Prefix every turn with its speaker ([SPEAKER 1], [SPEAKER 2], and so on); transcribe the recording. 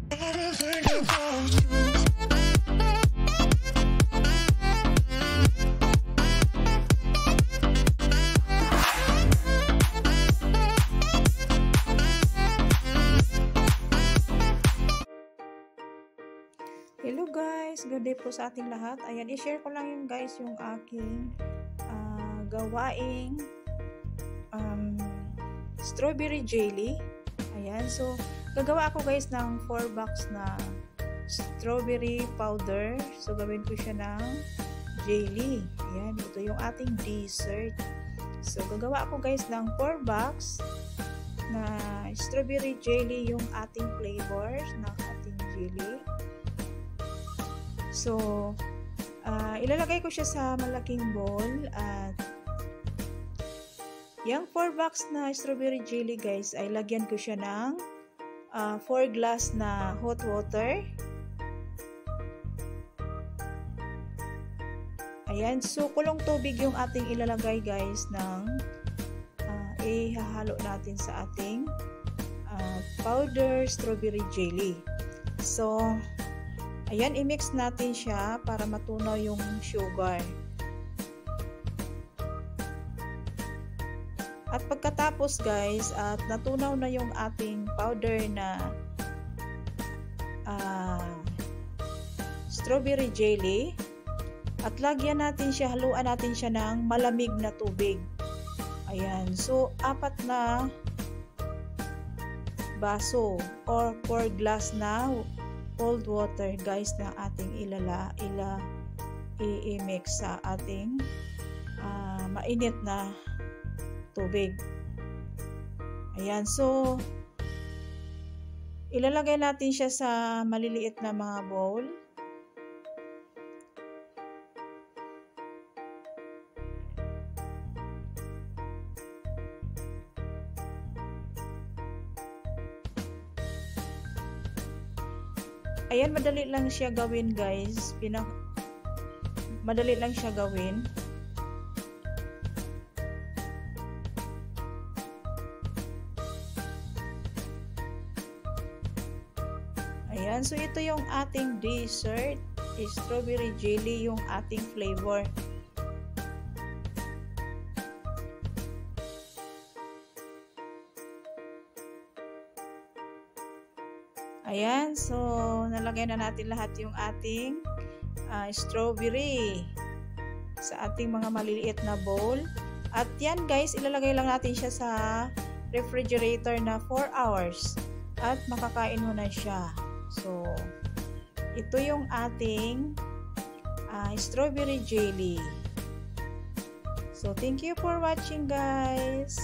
[SPEAKER 1] Hello guys, good day po sa ating lahat. Ayan, i-share ko lang yung guys yung aking gawaing strawberry jelly. Ayan, so gagawa ako guys ng 4 box na strawberry powder. So gawin ko siya ng jelly. Ayan, ito yung ating dessert. So gagawa ako guys ng 4 box na strawberry jelly yung ating flavors ng ating jelly. So, ilalagay ko siya sa malaking bowl at yung 4 box na strawberry jelly guys ay lagyan ko siya ng 4 glass na hot water. Ayan, so kulong tubig yung ating ilalagay guys ng ihahalo natin sa ating powder strawberry jelly. So, ayan, i-mix natin siya para matunaw yung sugar. At pagkatapos guys, at natunaw na yung ating powder na strawberry jelly, at lagyan natin siya, haluan natin siya ng malamig na tubig. Ayan, so 4 na baso or 4 glass na cold water guys na ating i-mix sa ating mainit na tubig. Ayan, so ilalagay natin siya sa maliliit na mga bowl. Ayan, madali lang siya gawin guys. Madali lang siya gawin. Ayan, so ito yung ating dessert. Strawberry jelly yung ating flavor. Ayan, so nalagay na natin lahat yung ating strawberry sa ating mga maliliit na bowl. At yan guys, ilalagay lang natin siya sa refrigerator na 4 hours. At makakain mo na siya. So, ito yung ating strawberry jelly. So, thank you for watching guys.